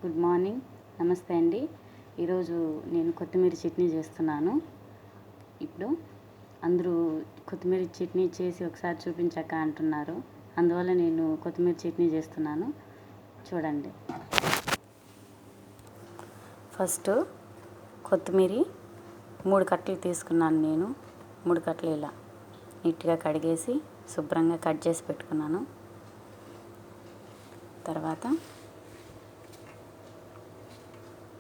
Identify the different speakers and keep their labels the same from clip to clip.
Speaker 1: Good morning, నమస్తే అండి. ఈరోజు నేను కొత్తిమీర చట్నీ చేస్తున్నాను. ఇప్పుడు అందరూ కొత్తిమీర చట్నీ చేసి ఒకసారి చూపించాక అంటున్నారు. అందువల్ల నేను కొత్తిమీర చట్నీ చేస్తున్నాను, చూడండి. ఫస్ట్ కొత్తిమీర 3 కట్టలు తీసుకున్నాను. నేను 3 కట్టలు ఇలా నీట్గా కడిగేసి శుభ్రంగా కట్ చేసి పెట్టుకున్నాను. తర్వాత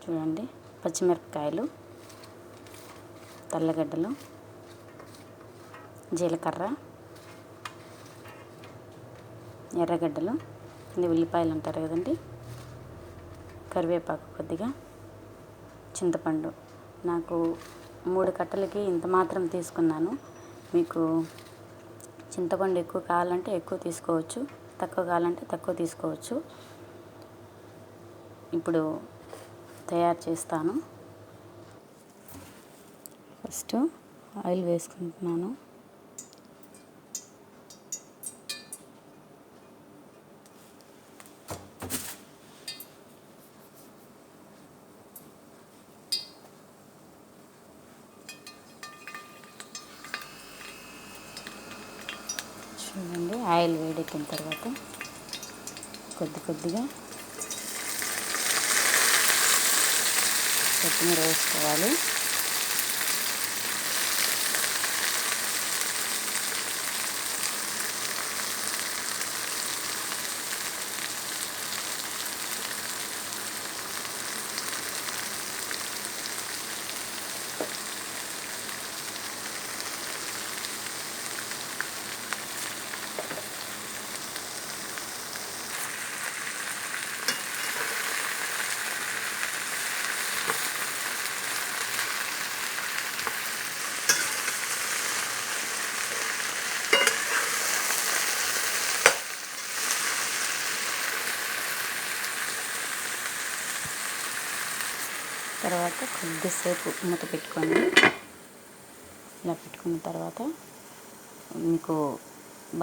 Speaker 1: చూడండి, పచ్చిమిరపకాయలు, తెల్లగడ్డలు, జీలకర్ర, ఎర్రగడ్డలు, ఇది ఉల్లిపాయలు అంటారు కదండి, కరివేపాకు కొద్దిగా, చింతపండు. నాకు 3 కట్టలకి ఇంత మాత్రం తీసుకున్నాను. మీకు చింతపండు ఎక్కువ కావాలంటే ఎక్కువ తీసుకోవచ్చు, తక్కువ కావాలంటే తక్కువ తీసుకోవచ్చు. ఇప్పుడు తయారు చేస్తాను. ఫస్ట్ ఆయిల్ వేసుకుంటున్నాను. చూడండి, ఆయిల్ వేడెక్కిన తర్వాత కొద్దిగా కొత్తిమీర వేసుకోవాలి. తర్వాత కొద్దిసేపు మూత పెట్టుకొని ఇలా పెట్టుకున్న తర్వాత మీకు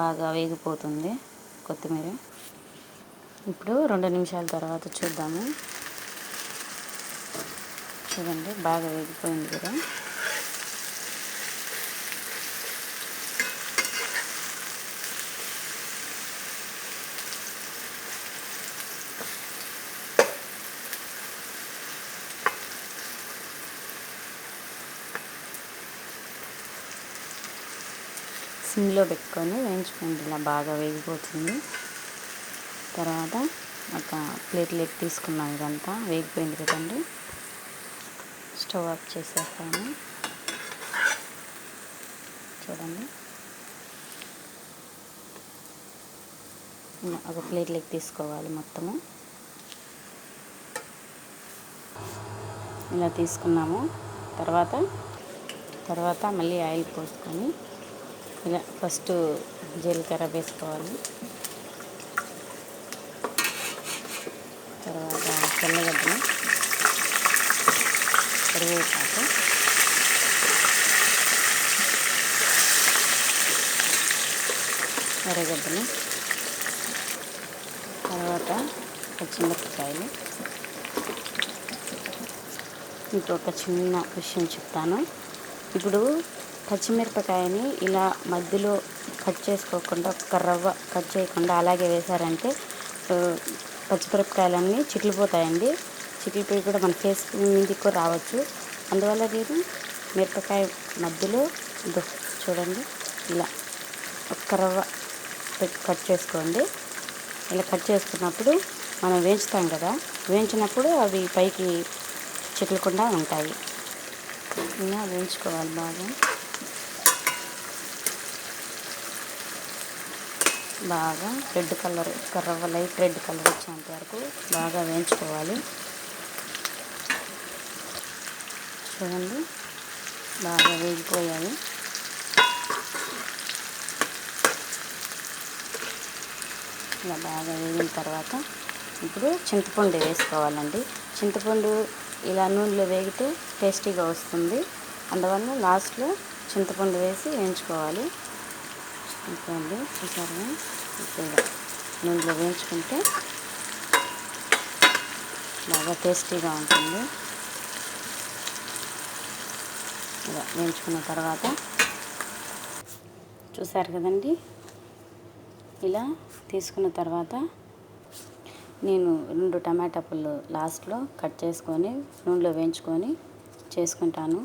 Speaker 1: బాగా వేగిపోతుంది కొత్తిమీర. ఇప్పుడు 2 నిమిషాల తర్వాత చూద్దాము. చూడండి, బాగా వేగిపోయింది కదా. సిమ్లో పెట్టుకొని వేయించుకోండి, ఇలా బాగా వేగిపోతుంది. తర్వాత ఒక ప్లేట్లోకి తీసుకున్నాం. ఇదంతా వేగిపోయింది కదండి. స్టవ్ ఆఫ్ చేసేస్తాను. చూడండి, ఒక ప్లేట్లోకి తీసుకోవాలి. మొత్తము ఇలా తీసుకున్నాము. తర్వాత మళ్ళీ ఆయిల్ పోసుకొని ఇలా ఫస్ట్ జీలకర్ర వేసుకోవాలి. తర్వాత తెల్లగడ్డలు, కరివేపాకు, ఎర్రగడ్డలు, తర్వాత పచ్చిమిరపకాయలు. మీకు ఒక చిన్న విషయం చెప్తాను. ఇప్పుడు పచ్చిమిరపకాయని ఇలా మధ్యలో కట్ చేసుకోకుండా, ఒక రవ్వ కట్ చేయకుండా అలాగే వేశారంటే పచ్చిమిరపకాయలన్నీ చిట్లిపోతాయండి. చిట్లిపోయి కూడా మన ఫేస్ మీదకి కూడా రావచ్చు. అందువల్ల నేను మిరపకాయ మధ్యలో చూడండి, ఇలా ఒక్క రవ్వ పెట్టి కట్ చేసుకోండి. ఇలా కట్ చేసుకున్నప్పుడు మనం వేయించుతాం కదా, వేయించినప్పుడు అవి పైకి చిట్లకుండా ఉంటాయి. ఇలా వేయించుకోవాలి బాగా రెడ్ కలర్, రవ్వ లైట్ రెడ్ కలర్ వచ్చేంత వరకు బాగా వేయించుకోవాలి. చూడండి, బాగా వేగిపోయాయి. ఇలా బాగా వేగిన తర్వాత ఇప్పుడు చింతపండు వేసుకోవాలండి. చింతపండు ఇలా నూనెలో వేగితే టేస్టీగా వస్తుంది. అందువల్ల లాస్ట్లో చింతపండు వేసి వేయించుకోవాలి. చూడండి, చూసారా, ఇలా నూనెలో వేయించుకుంటే బాగా టేస్టీగా ఉంటుంది. ఇలా వేయించుకున్న తర్వాత చూసారు కదండి, ఇలా తీసుకున్న తర్వాత నేను 2 టమాటా పళ్ళు లాస్ట్లో కట్ చేసుకొని నూనెలో వేయించుకొని చేసుకుంటాను.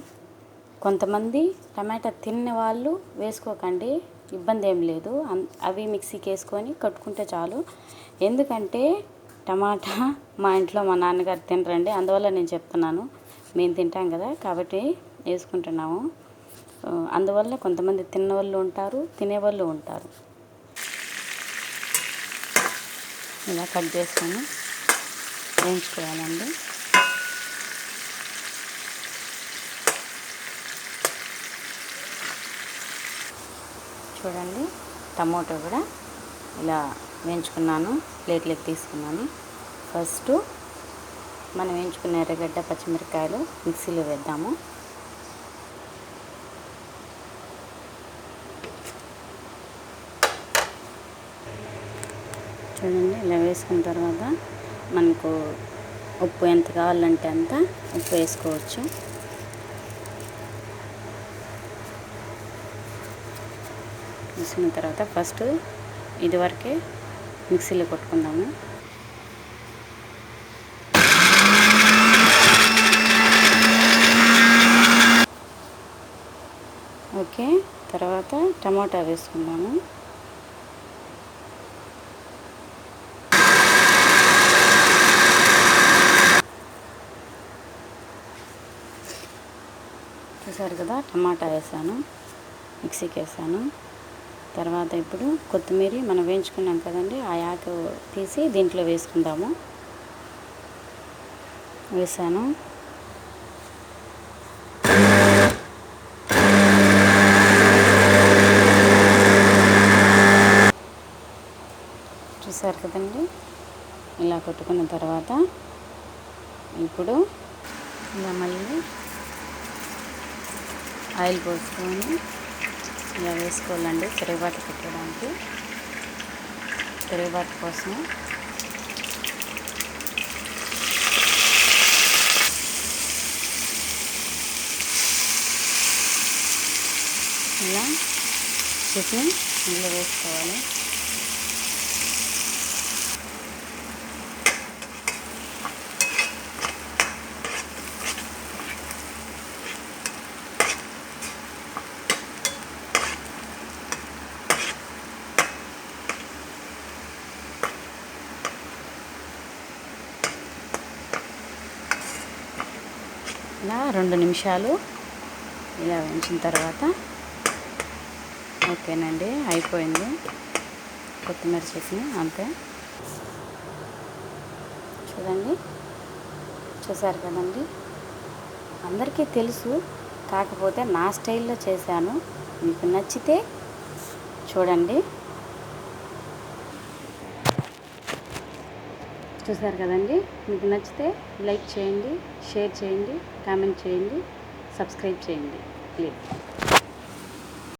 Speaker 1: కొంతమంది టమాటా తిన్న వాళ్ళు వేసుకోకండి, ఇబ్బంది ఏం లేదు. అవి మిక్సీకి వేసుకొని కట్టుకుంటే చాలు. ఎందుకంటే టమాటా మా ఇంట్లో మా నాన్నగారు తినరండి, అందువల్ల నేను చెప్తున్నాను. మేము తింటాం కదా కాబట్టి వేసుకుంటున్నాము. అందువల్ల కొంతమంది తిన్నవాళ్ళు ఉంటారు, తినేవాళ్ళు ఉంటారు. ఇలా కట్ చేసుకొని వేయించుకోవాలండి. చూడండి, టమోటో కూడా ఇలా వేయించుకున్నాను, ప్లేట్లోకి తీసుకున్నాను. ఫస్ట్ మనం వేయించుకున్న ఎర్రగడ్డ పచ్చిమిరపకాయలు మిక్సీలో వేద్దాము. చూడండి, ఇలా వేసుకున్న తర్వాత మనకు ఉప్పు ఎంత కావాలంటే అంత ఉప్పు వేసుకోవచ్చు. వేసుకున్న తర్వాత ఫస్ట్ ఇదివరకే మిక్సీలో కొట్టుకుందాము. ఓకే, తర్వాత టమాటా వేసుకుందాము. చూసారు కదా, టమాటా వేసాను, మిక్సీకి వేసాను. తర్వాత ఇప్పుడు కొత్తిమీర మనం వేయించుకున్నాం కదండి, ఆ ఆకు తీసి దీంట్లో వేసుకుందాము. వేసాను. చూసారు కదండి, ఇలా కొట్టుకున్న తర్వాత ఇప్పుడు ఇలా మళ్ళీ ఆయిల్ పోసుకొని ఇలా వేసుకోవాలండి. తిరగబాటు పెట్టడానికి, తిరగబాటు కోసం ఇలా చట్నీ ఇందులో వేసుకోవాలి. ఇలా 2 నిమిషాలు ఇలా వేయించిన తర్వాత ఓకేనండి, అయిపోయింది కొత్తిమీర చట్నీ. అంతే. చూడండి, చూసారు కదండి, అందరికీ తెలుసు, కాకపోతే నా స్టైల్లో చేశాను. మీకు నచ్చితే చూడండి. చూసారు కదండి, మీకు నచ్చితే లైక్ చేయండి, షేర్ చేయండి, కామెంట్ చేయండి, సబ్స్క్రైబ్ చేయండి ప్లీజ్.